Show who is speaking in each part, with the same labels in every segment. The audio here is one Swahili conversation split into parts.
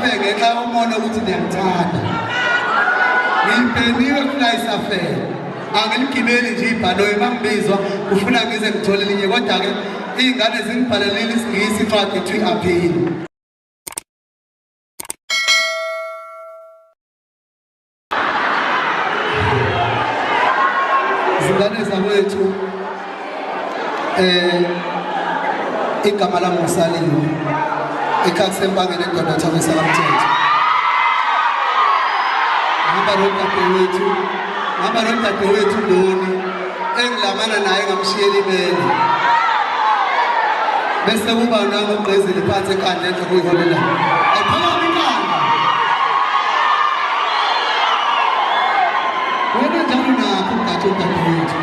Speaker 1: safe ngenxa yomono ukuthi niyamthanda. Ngiphendiwe kula isafe. Angiligibeli nje ibhanoyi mangibizwa ufuna ngize ngithole linye kodwa ke izingane zingibhalelile isingisi incwadi ethi appeal. Izingane zakwethu igama lami Usaliwa ekhasembangeni eDondatha kwesalamthetho. Ngaba nodadewethu Ndoni engilamana naye ngamshiyela imeli. Bese kuba nami ugqezile phansi ekhanda enhle kuyiholela. Ayiphakama inkanda. Wena njalo nakho ugatsha udadewethu.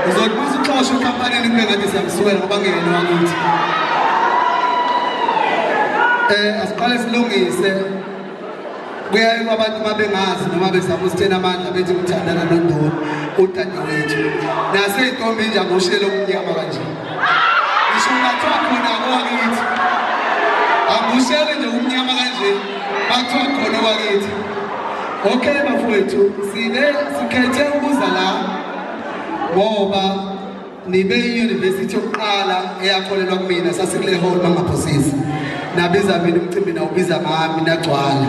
Speaker 1: Uzokubuza uxosha ekhampanini kube ngathi siyamsukela ngoba ngene wakithi. Asiqale silungise. Kuyayiwa abantu mabengazi noma bezama usithena amandla bethi uthandana noNdoni udadewethu. Naseyintombi nje amoshela omnyama kanje. Ngisho bathiwa khona kwakithi. Angushele nje umnyama kanje. Bathiwa khona kwakithi. Okay bafowethu, sikhethe ukuza la ngoba nibe i-university yokuqala eyakholelwa kumina sasikule hall bangaphosisi. Nabiza mina umcimbi nawubiza ngami nagcwala.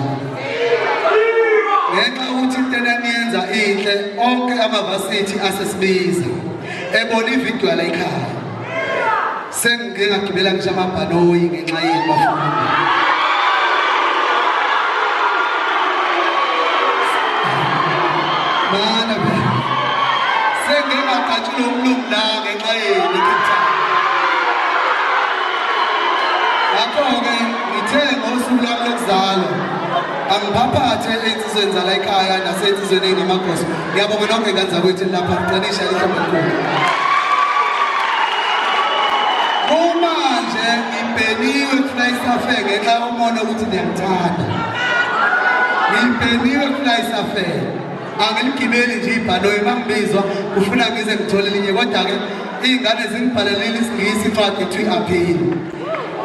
Speaker 1: Ngenxa ukuthi into eniyenza inhle onke amavasithi asesibiza. Ebona ivideo la ekhaya. Sengike ngagibela ngisho amabhanoyi ngenxa yenu bafundi. Mana be. Sengike ngaqatshula umlungu la ngenxa yenu ekhaya. Ngakho-ke ngithe ngosuku lwami lokuzalwa angiphaphathe insizweni zala ekhaya nasensizweni engamagoso. Ngiyabonga nonke kanza kwethu lapha qinisha ihlobo elikhulu. Manje ngibheniwe kula isafe ngenxa yomono ukuthi niyamthanda. Ngibheniwe kula isafe. Angiligibeli nje ibhanoyi mangibizwa ufuna ngize ngithole linye kodwa ke izingane zingibhalelile isingisi incwadi ethi appeal.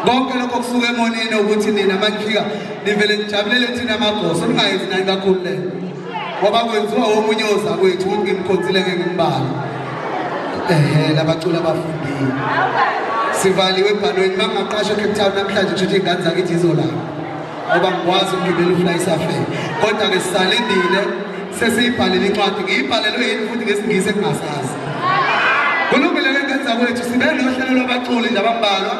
Speaker 1: Bonke lokho kusuka emonini ukuthi nina manifika nivele nijabulele thina amagoso ningayenzi nani kakhulu le. Ngoba kwenziwa omunye ozakwethu ukuthi ngimkhonzile ngimbala. Labacula abafundile. Sivaliwe ebhanoyini mangaqashwa eCape Town namhlanje kusho ukuthi ingane zakithi izolala. Ngoba ngikwazi ukugibela ufly safe. Kodwa ke sisalindile sesiyibhalile incwadi ngiyibhalelwe yini futhi ngesingisi engingasazi. Kulungile ke ingane zakwethu sibe nohlelo lwabaculi nje abambalwa.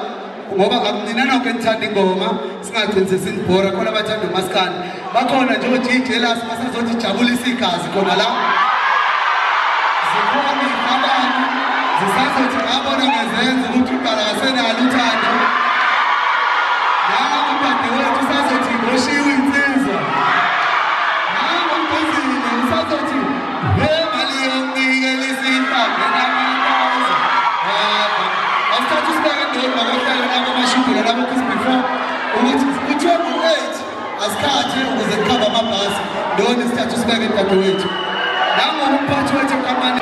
Speaker 1: Ngoba akunina nonke enithanda ingoma singagcini sesinibhora khona abathanda umaskandi bakhona nje oDJ Jealous basazothi jabulisa igazi khona la zikhona abantu zisazothi ngabona ngezenzo ukuthi uqala ngasenalo uthando nabo dadewethu usazothi ngoshiwe insizwa nabo mphezile usazothi mali yomnikela isintambo namantoza asithatha usibeke Ndoni bakohlala nabo amashudula nabo before ukuthi kuthiwa ngo-8 asikhathi ukuze kukhamba amabhasi Ndoni sithatha usibeke dadewethu nangoba umphathi wethu enkampani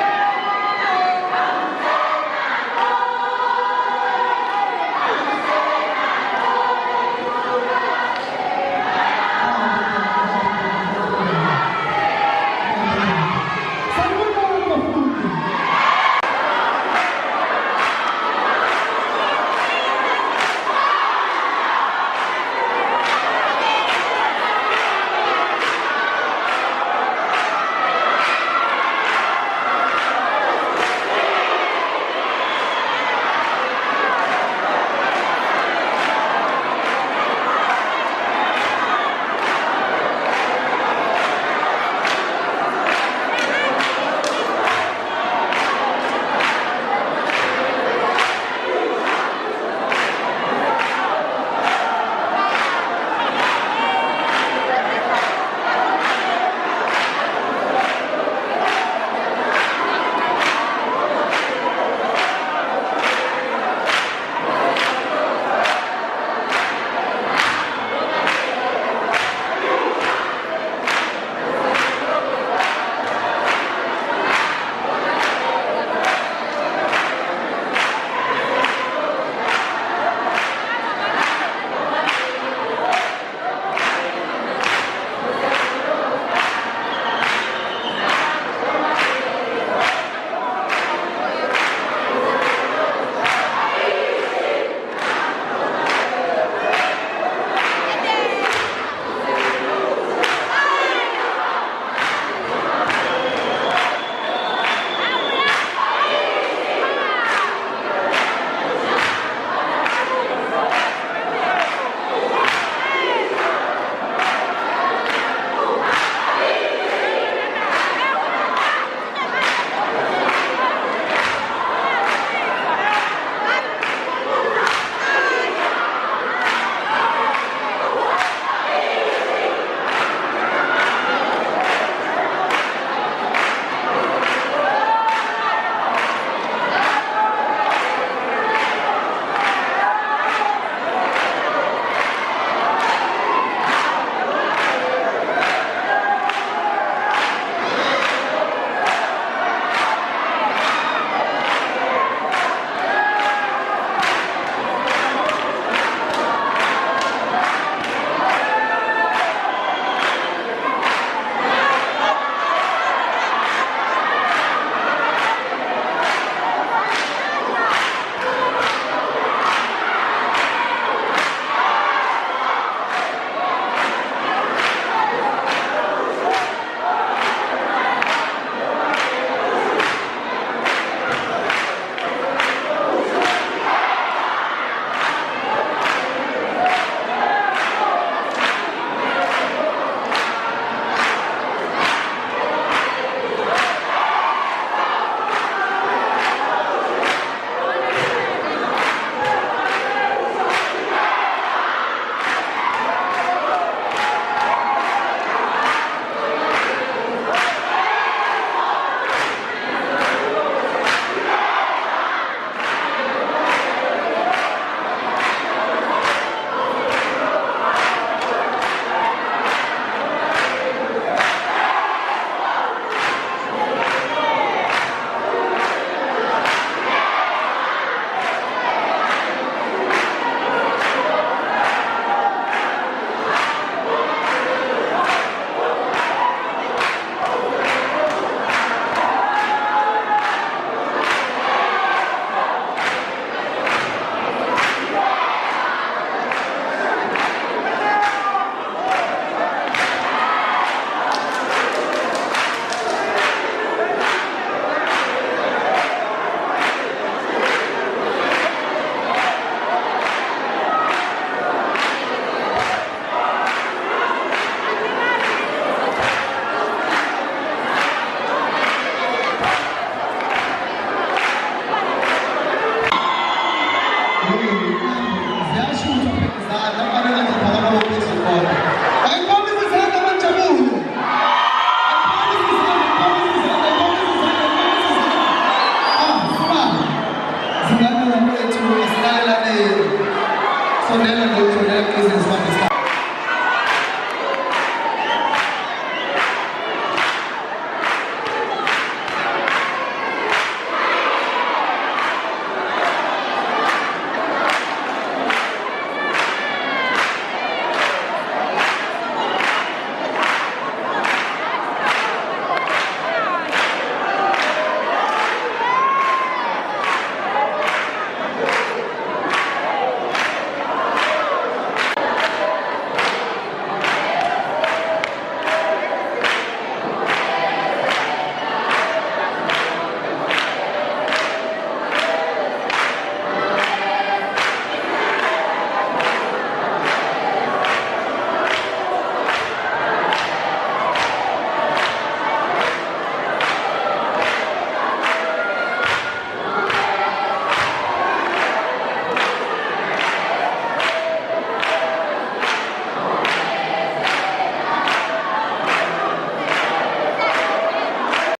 Speaker 1: sondela nje uthonela business